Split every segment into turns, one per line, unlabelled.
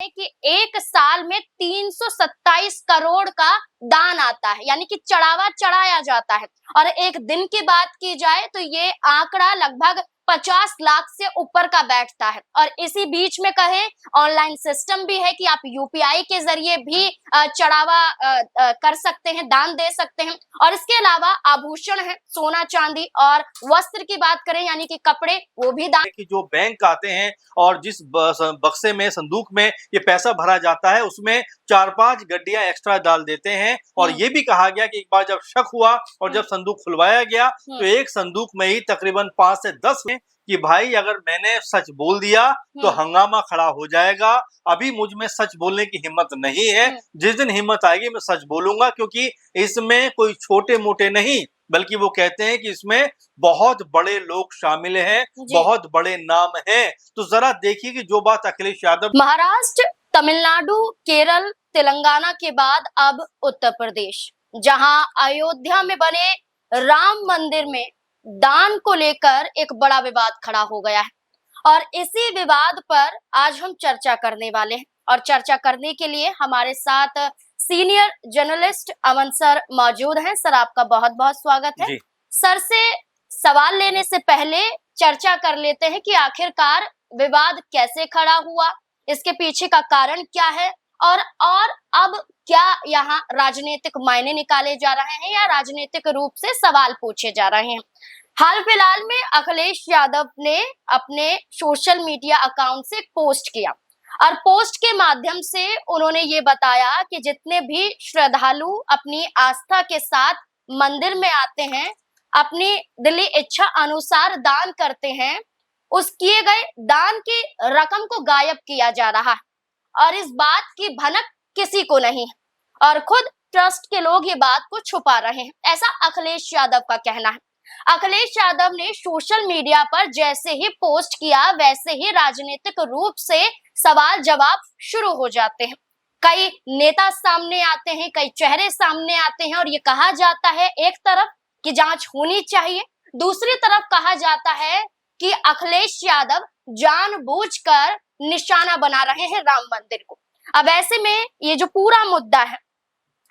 कि एक साल में 327 करोड़ का दान आता है, यानी कि चढ़ावा चढ़ाया जाता है। और एक दिन की बात की जाए तो ये आंकड़ा लगभग 50 लाख से ऊपर का बैठता है। और इसी बीच में कहें ऑनलाइन सिस्टम भी है कि आप यूपीआई के जरिए भी चढ़ावा कर सकते हैं, दान दे सकते हैं। और इसके अलावा आभूषण है, सोना चांदी, और वस्त्र की बात करें यानी कि कपड़े, वो भी दान।
कि जो बैंक आते हैं और जिस बक्से में, संदूक में ये पैसा भरा जाता है, उसमें 4-5 गड्डियां एक्स्ट्रा डाल देते हैं। और ये भी कहा गया कि एक बार जब शक हुआ और जब संदूक खुलवाया गया तो एक संदूक में ही तकरीबन 5 से 10 कि भाई अगर मैंने सच बोल दिया तो हंगामा खड़ा हो जाएगा। अभी मुझ में सच बोलने की हिम्मत नहीं है, जिस दिन हिम्मत आएगी मैं सच बोलूंगा, क्योंकि इसमें कोई छोटे मोटे नहीं बल्कि वो कहते हैं कि इसमें बहुत बड़े लोग शामिल हैं, बहुत बड़े नाम हैं। तो जरा देखिए कि जो बात अखिलेश यादव,
महाराष्ट्र, तमिलनाडु, केरल, तेलंगाना के बाद अब उत्तर प्रदेश, जहां अयोध्या में बने राम मंदिर में दान को लेकर एक बड़ा विवाद खड़ा हो गया है। और इसी विवाद पर आज हम चर्चा करने वाले हैं। और चर्चा करने के लिए हमारे साथ सीनियर जर्नलिस्ट अमन सर मौजूद हैं। सर, आपका बहुत बहुत स्वागत है। सर से सवाल लेने से पहले चर्चा कर लेते हैं कि आखिरकार विवाद कैसे खड़ा हुआ, इसके पीछे का कारण क्या है, और अब क्या यहाँ राजनीतिक मायने निकाले जा रहे हैं या राजनीतिक रूप से सवाल पूछे जा रहे हैं। हाल फिलहाल में अखिलेश यादव ने अपने सोशल मीडिया अकाउंट से पोस्ट किया, और पोस्ट के माध्यम से उन्होंने ये बताया कि जितने भी श्रद्धालु अपनी आस्था के साथ मंदिर में आते हैं, अपनी दिली इच्छा अनुसार दान करते हैं, उस किए गए दान की रकम को गायब किया जा रहा है। और इस बात की भनक किसी को नहीं, और खुद ट्रस्ट के लोग ये बात को छुपा रहे हैं, ऐसा अखिलेश यादव का कहना है। अखिलेश यादव ने सोशल मीडिया पर जैसे ही पोस्ट किया, वैसे ही राजनीतिक रूप से सवाल जवाब शुरू हो जाते हैं। कई नेता सामने आते हैं, कई चेहरे सामने आते हैं, और ये कहा जाता है एक तरफ कि जांच होनी चाहिए, दूसरी तरफ कहा जाता है कि अखिलेश यादव जानबूझकर निशाना बना रहे हैं राम मंदिर को। अब ऐसे में ये जो पूरा मुद्दा है,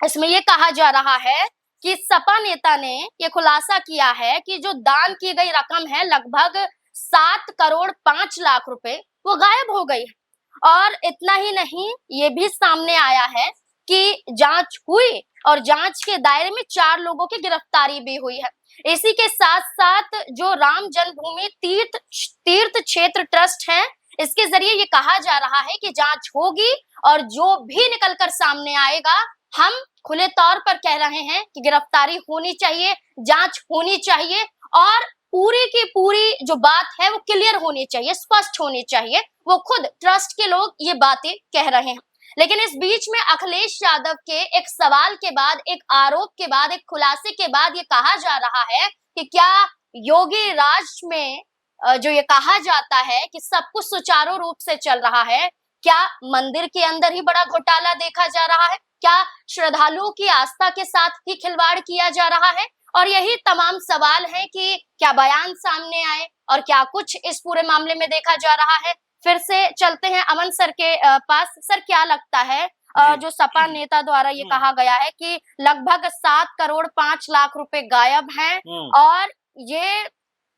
इसमें ये कहा जा रहा है कि सपा नेता ने ये खुलासा किया है कि जो दान की गई रकम है लगभग 7 करोड़ 5 लाख रुपए, वो गायब हो गई है। और इतना ही नहीं, ये भी सामने आया है कि जांच हुई और जांच के दायरे में 4 लोगों की गिरफ्तारी भी हुई है। इसी के साथ साथ जो राम जन्मभूमि तीर्थ क्षेत्र ट्रस्ट है, इसके जरिए ये कहा जा रहा है कि जांच होगी, और जो भी निकलकर सामने आएगा, हम खुले तौर पर कह रहे हैं कि गिरफ्तारी होनी चाहिए, जांच होनी चाहिए, और पूरी की पूरी जो बात है वो क्लियर होनी चाहिए, स्पष्ट होनी चाहिए। वो खुद ट्रस्ट के लोग ये बातें कह रहे हैं। लेकिन इस बीच में अखिलेश यादव के एक सवाल के बाद, एक आरोप के बाद, एक खुलासे के बाद ये कहा जा रहा है कि क्या योगी राज में जो ये कहा जाता है कि सब कुछ सुचारू रूप से चल रहा है, क्या मंदिर के अंदर ही बड़ा घोटाला देखा जा रहा है? क्या श्रद्धालुओं की आस्था के साथ ही खिलवाड़ किया जा रहा है? और यही तमाम सवाल हैं कि क्या बयान सामने आए और क्या कुछ इस पूरे मामले में देखा जा रहा है। फिर से चलते हैं अमन सर के पास। सर, क्या लगता है जो सपा नेता द्वारा ये कहा गया है कि लगभग 7 करोड़ 5 लाख रुपए गायब हैं, और ये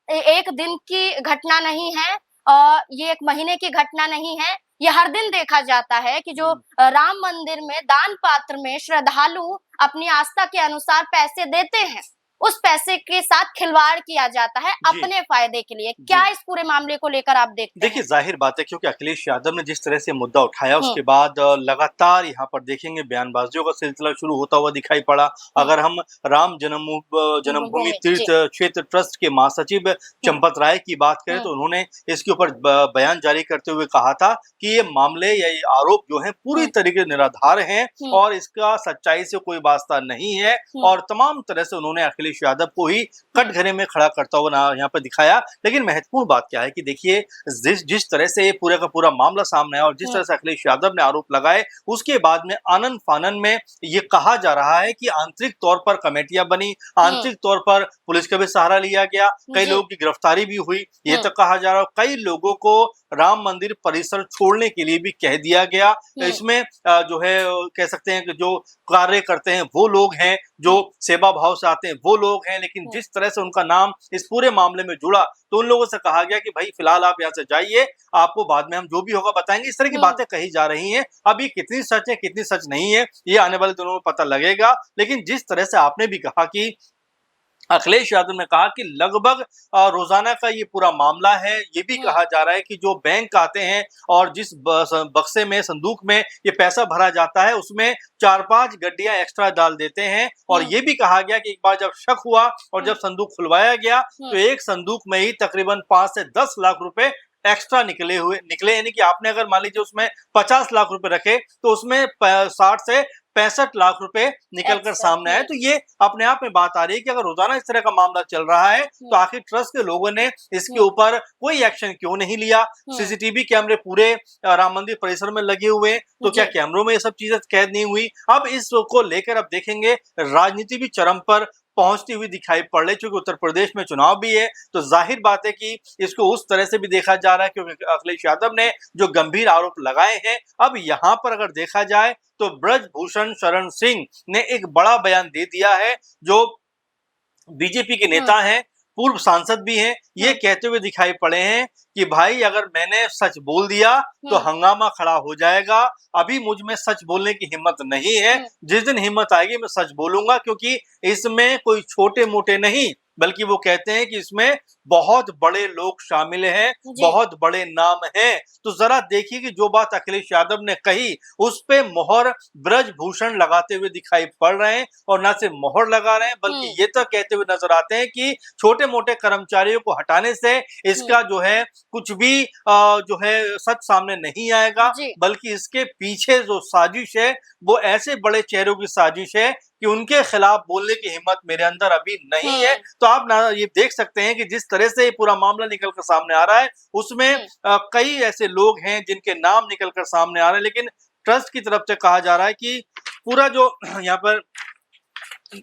एक दिन की घटना नहीं है, और ये एक महीने की घटना नहीं है, ये हर दिन देखा जाता है कि जो राम मंदिर में दान पात्र में श्रद्धालु अपनी आस्था के अनुसार पैसे देते हैं, उस पैसे के साथ खिलवाड़ किया जाता है अपने फायदे के लिए। क्या इस पूरे मामले को लेकर आप देखते हैं?
देखिए, जाहिर बात है क्योंकि अखिलेश यादव ने जिस तरह से मुद्दा उठाया, उसके बाद लगातार यहाँ पर देखेंगे बयानबाजियों का सिलसिला शुरू होता हुआ दिखाई पड़ा। अगर हम राम जन्मभूमि तीर्थ क्षेत्र ट्रस्ट के महासचिव चंपत राय की बात करें तो उन्होंने इसके ऊपर बयान जारी करते हुए कहा था कि ये मामले या ये आरोप जो है पूरी तरीके निराधार हैं और इसका सच्चाई से कोई वास्ता नहीं है। और तमाम तरह से उन्होंने अखिलेश अखिलेश यादव को ही कटघरे में खड़ा करता हुआ यहाँ पर दिखाया। लेकिन महत्वपूर्ण बात क्या है कि देखिए जिस तरह से ये पूरा का पूरा मामला सामने आया और जिस तरह से अखिलेश यादव ने आरोप लगाए, उसके बाद में आनन फानन में ये कहा जा रहा है कि आंतरिक तौर पर कमेटियां बनी, आंतरिक तौर पर पुलिस का भी सहारा लिया गया, कई लोगों की गिरफ्तारी भी हुई। ये तक कहा जा रहा है कई लोगों को राम मंदिर परिसर छोड़ने के लिए भी कह दिया गया। इसमें जो है कह सकते हैं कि जो कार्य करते हैं वो लोग हैं, जो सेवा भाव से आते हैं वो लोग हैं, लेकिन जिस तरह से उनका नाम इस पूरे मामले में जुड़ा तो उन लोगों से कहा गया कि भाई फिलहाल आप यहाँ से जाइए, आपको बाद में हम जो भी होगा बताएंगे। इस तरह की बातें कही जा रही हैं। अब ये कितनी सच है कितनी सच नहीं है ये आने वाले दिनों में पता लगेगा। लेकिन जिस तरह से आपने भी कहा कि अखिलेश यादव ने कहा कि लगभग रोजाना का ये पूरा मामला है। ये भी कहा जा रहा है कि जो बैंक आते हैं और जिस बक्से में संदूक में ये पैसा भरा जाता है उसमें 4-5 गड्डियां एक्स्ट्रा डाल देते हैं। और ये भी कहा गया कि एक बार जब शक हुआ और जब संदूक खुलवाया गया तो एक संदूक में ही तकरीबन 5 से 10 लाख रुपए एक्स्ट्रा निकले, यानी कि आपने अगर मान लीजिए उसमें 50 लाख रुपए रखे तो उसमें 60 से 65 लाख रुपए निकलकर सामने आए। तो ये अपने आप में बात आ रही है कि अगर रोजाना इस तरह का मामला चल रहा है तो आखिर ट्रस्ट के लोगों ने इसके ऊपर कोई एक्शन क्यों नहीं लिया। सीसीटीवी कैमरे पूरे राम मंदिर परिसर में लगे हुए, तो क्या कैमरों में ये सब चीजें कैद नहीं हुई? अब इसको लेकर अब देखेंगे राजनीति भी चरम पर पहुंचती हुई दिखाई पड़ रही। क्योंकि उत्तर प्रदेश में चुनाव भी है तो जाहिर बात है कि इसको उस तरह से भी देखा जा रहा है, क्योंकि अखिलेश यादव ने जो गंभीर आरोप लगाए हैं। अब यहाँ पर अगर देखा जाए तो ब्रजभूषण शरण सिंह ने एक बड़ा बयान दे दिया है, जो बीजेपी के नेता हैं, पूर्व सांसद भी हैं, ये कहते हुए दिखाई पड़े हैं कि भाई अगर मैंने सच बोल दिया तो हंगामा खड़ा हो जाएगा। अभी मुझ में सच बोलने की हिम्मत नहीं है, जिस दिन हिम्मत आएगी मैं सच बोलूंगा, क्योंकि इसमें कोई छोटे मोटे नहीं बल्कि वो कहते हैं कि इसमें बहुत बड़े लोग शामिल हैं, बहुत बड़े नाम हैं। तो जरा देखिए कि जो बात अखिलेश यादव ने कही उस पे मोहर ब्रजभूषण लगाते हुए दिखाई पड़ रहे हैं। और न सिर्फ मोहर लगा रहे हैं बल्कि ये तो कहते हुए नजर आते हैं कि छोटे मोटे कर्मचारियों को हटाने से इसका जो है कुछ भी जो है सच सामने नहीं आएगा, बल्कि इसके पीछे जो साजिश है वो ऐसे बड़े चेहरों की साजिश है कि उनके खिलाफ बोलने की हिम्मत मेरे अंदर अभी नहीं है। तो आप ना ये देख सकते हैं कि जिस तरह से ये पूरा मामला निकल कर सामने आ रहा है उसमें कई ऐसे लोग हैं जिनके नाम निकल कर सामने आ रहे हैं। लेकिन ट्रस्ट की तरफ से कहा जा रहा है कि पूरा जो यहाँ पर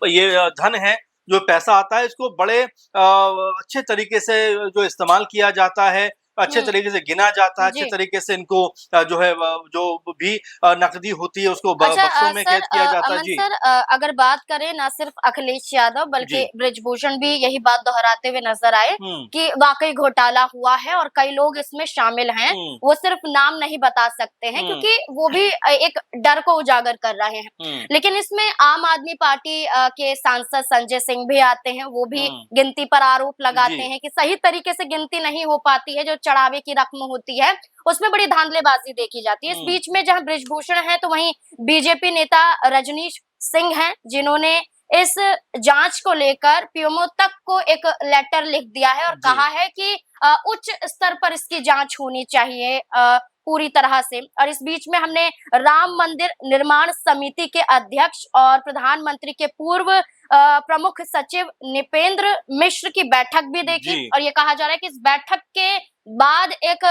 ये धन है, जो पैसा आता है, इसको बड़े अच्छे तरीके से जो इस्तेमाल किया जाता है, अच्छे तरीके से गिना जाता है, अच्छे तरीके से इनको जो है जो भी नकदी होती है उसको बक्सों में कैद किया जाता है। जी
सर, अगर बात करें ना सिर्फ अखिलेश यादव बल्कि ब्रजभूषण भी यही बात दोहराते हुए नजर आए कि वाकई घोटाला हुआ है और कई लोग इसमें शामिल हैं। वो सिर्फ नाम नहीं बता सकते हैं क्योंकि वो भी एक डर को उजागर कर रहे हैं। लेकिन इसमें आम आदमी पार्टी के सांसद संजय सिंह भी आते हैं, वो भी गिनती पर आरोप लगाते हैं कि सही तरीके से गिनती नहीं हो पाती है, जो चढ़ावे की रकम होती है उसमें बड़ी धांधलेबाजी देखी जाती है। इस बीच में जहां ब्रजभूषण है तो वहीं बीजेपी नेता रजनीश सिंह हैं, जिन्होंने इस जांच को लेकर पीएमओ तक को एक लेटर लिख दिया है और कहा है कि उच्च स्तर पर इसकी जांच होनी चाहिए पूरी तरह से। और इस बीच में हमने राम मंदिर निर्माण समिति के अध्यक्ष और प्रधानमंत्री के पूर्व प्रमुख सचिव निपेंद्र मिश्र की बैठक भी देखी और ये कहा जा रहा है कि इस बैठक के बाद एक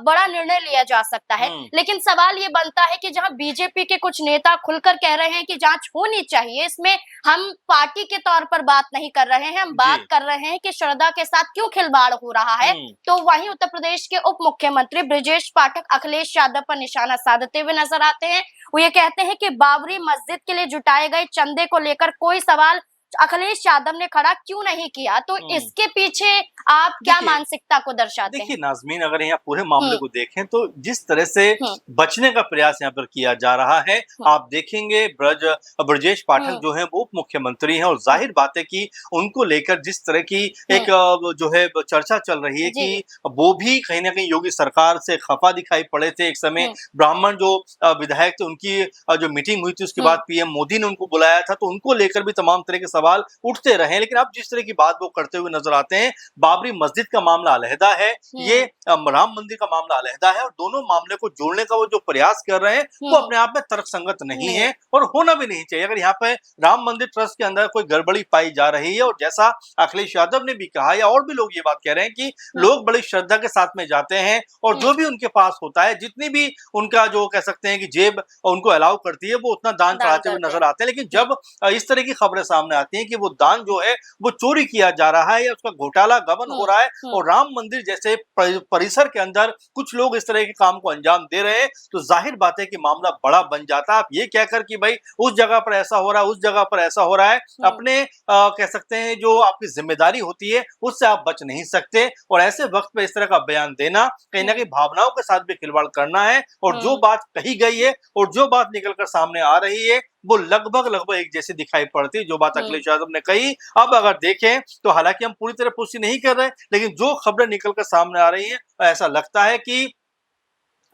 बड़ा निर्णय लिया जा सकता है। लेकिन सवाल ये बनता है कि जहां बीजेपी के कुछ नेता खुलकर कह रहे हैं कि जांच होनी चाहिए, इसमें हम पार्टी के तौर पर बात नहीं कर रहे हैं, हम बात कर रहे हैं कि श्रद्धा के साथ क्यों खिलवाड़ हो रहा है। तो वहीं उत्तर प्रदेश के उप मुख्यमंत्री ब्रजेश पाठक अखिलेश यादव पर निशाना साधते हुए नजर आते हैं। वो ये कहते हैं कि बाबरी मस्जिद के लिए जुटाए गए चंदे को लेकर कोई सवाल अखिलेश यादव ने खड़ा क्यों नहीं किया। तो इसके पीछे आप क्या मानसिकता को दर्शाते हैं?
देखिए नाज़मीन, अगर यहाँ पूरे मामले को देखें तो जिस तरह से बचने का प्रयास यहाँ पर किया जा रहा है, आप देखेंगे ब्रजेश पाठक जो है वो उप मुख्यमंत्री हैं और जाहिर बात है कि उनको लेकर जिस तरह की एक जो है चर्चा चल रही है कि वो भी कहीं ना कहीं योगी सरकार से खफा दिखाई पड़े थे। एक समय ब्राह्मण जो विधायक थे उनकी जो मीटिंग हुई थी उसके बाद पीएम मोदी ने उनको बुलाया था, तो उनको लेकर भी तमाम तरह के सवाल उठते रहे, लेकिन अब जिस तरह की बात वो करते हुए नजर आते हैं, बाबरी मस्जिद का मामला अलहदा है, ये राम मंदिर का मामला अलहदा है, और दोनों मामले को जोड़ने का वो जो प्रयास कर रहे हैं वो अपने आप में तर्कसंगत नहीं है और होना भी नहीं चाहिए। अगर यहाँ पे राम मंदिर ट्रस्ट के अंदर कोई गड़बड़ी पाई जा रही है, और जैसा अखिलेश यादव ने भी कहा या और भी लोग ये बात कह रहे हैं कि लोग बड़ी श्रद्धा के साथ में जाते हैं और जो भी उनके पास होता है, जितनी भी उनका जो कह सकते हैं कि जेब उनको अलाउ करती है, वो उतना दान चढ़ाते हुए नजर आते हैं। लेकिन जब इस तरह की खबरें सामने आती हैं कि वो दान जो है वो चोरी किया जा रहा है या उसका घोटाला गबन हो रहा है और राम मंदिर जैसे परिसर के अंदर कुछ लोग इस तरह के काम को अंजाम दे रहे हैं, तो जाहिर बात है कि मामला बड़ा बन जाता है। आप ये कहकर कि भाई उस जगह पर ऐसा हो रहा है, उस जगह पर ऐसा हो रहा है, अपने कह सकते हैं जो आपकी जिम्मेदारी होती है उससे आप बच नहीं सकते, और ऐसे वक्त पे इस तरह का बयान देना कहीं ना कहीं भावनाओं के साथ भी खिलवाड़ करना है। और जो बात कही गई है और जो बात निकलकर सामने आ रही है वो लगभग एक जैसी दिखाई पड़ती है। जो बात अखिलेश यादव ने कही, अब अगर देखें तो हालांकि हम पूरी तरह पुष्टि नहीं कर रहे, लेकिन जो खबरें निकलकर सामने आ रही हैं ऐसा लगता है कि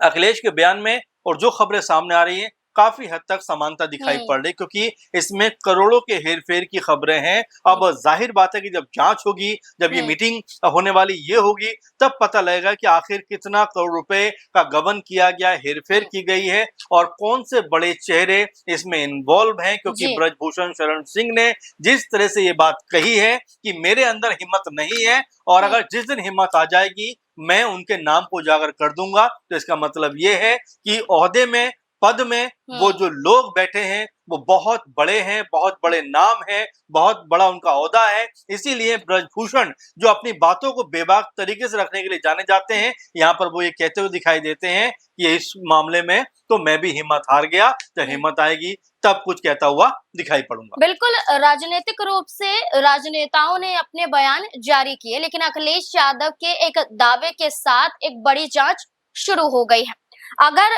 अखिलेश के बयान में और जो खबरें सामने आ रही हैं काफी हद तक समानता दिखाई पड़ रही, क्योंकि इसमें करोड़ों के हेरफेर की खबरें हैं। अब जाहिर बात है कि जब जांच होगी, जब ये मीटिंग होने वाली ये होगी, तब पता लगेगा कि आखिर कितना करोड़ रुपए का गबन किया गया, हेरफेर की गई है और कौन से बड़े चेहरे इसमें इन्वॉल्व हैं। क्योंकि ब्रजभूषण शरण सिंह ने जिस तरह से ये बात कही है कि मेरे अंदर हिम्मत नहीं है और अगर जिस दिन हिम्मत आ जाएगी मैं उनके नाम को उजागर कर दूंगा, तो इसका मतलब ये है कि ओहदे में, पद में वो जो लोग बैठे हैं वो बहुत बड़े हैं, बहुत बड़े नाम है, बहुत बड़ा उनका ओहदा है। इसीलिए ब्रजभूषण जो अपनी बातों को बेबाक तरीके से रखने के लिए जाने जाते हैं, यहाँ पर वो ये कहते हुए दिखाई देते हैं कि इस मामले में तो मैं भी हिम्मत हार गया, जब हिम्मत आएगी तब कुछ कहता हुआ दिखाई पड़ूंगा।
बिल्कुल, राजनीतिक रूप से राजनेताओं ने अपने बयान जारी किए, लेकिन अखिलेश यादव के एक दावे के साथ एक बड़ी जांच शुरू हो गई है। अगर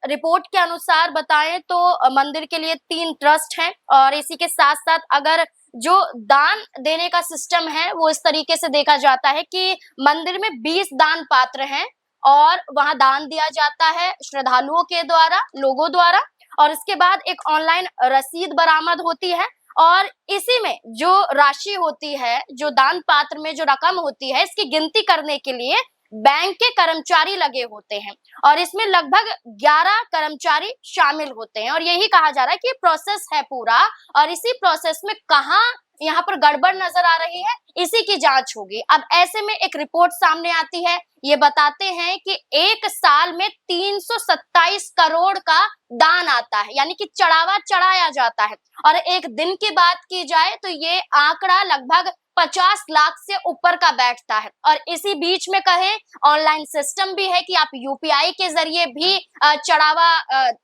रिपोर्ट के अनुसार बताएं तो मंदिर के लिए 3 ट्रस्ट हैं और इसी के साथ साथ अगर जो दान देने का सिस्टम है वो इस तरीके से देखा जाता है कि मंदिर में 20 दान पात्र हैं और वहां दान दिया जाता है श्रद्धालुओं के द्वारा, लोगों द्वारा, और इसके बाद एक ऑनलाइन रसीद बरामद होती है और इसी में जो राशि होती है, जो दान पात्र में जो रकम होती है, इसकी गिनती करने के लिए बैंक के कर्मचारी लगे होते हैं और इसमें लगभग 11 कर्मचारी शामिल होते हैं और यही कहा जा रहा है कि ये प्रोसेस है पूरा और इसी प्रोसेस में कहां यहाँ पर गड़बड़ नजर आ रही है, इसी की जांच होगी। अब ऐसे में एक रिपोर्ट सामने आती है, ये बताते हैं कि एक साल में 327 करोड़ का दान आता है, यानी कि चढ़ावा चढ़ाया जाता है और एक दिन की बात की जाए तो ये आंकड़ा लगभग 50 लाख से ऊपर का बैठता है। और इसी बीच में कहें ऑनलाइन सिस्टम भी है कि आप यूपीआई के जरिए भी चढ़ावा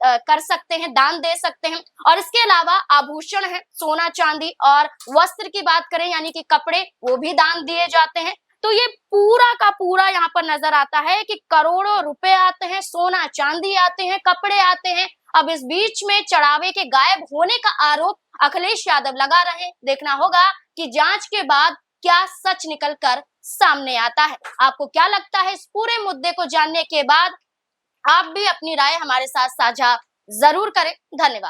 कर सकते हैं, दान दे सकते हैं और इसके अलावा आभूषण है, सोना चांदी और वस्त्र की बात करें यानी कि कपड़े, वो भी दान दिए जाते हैं। तो ये पूरा का पूरा यहाँ पर नजर आता है कि करोड़ों रुपए आते हैं, सोना चांदी आते हैं, कपड़े आते हैं। अब इस बीच में चढ़ावे के गायब होने का आरोप अखिलेश यादव लगा रहे हैं। देखना होगा कि जांच के बाद क्या सच निकलकर सामने आता है। आपको क्या लगता है इस पूरे मुद्दे को जानने के बाद? आप भी अपनी राय हमारे साथ साझा जरूर करें। धन्यवाद।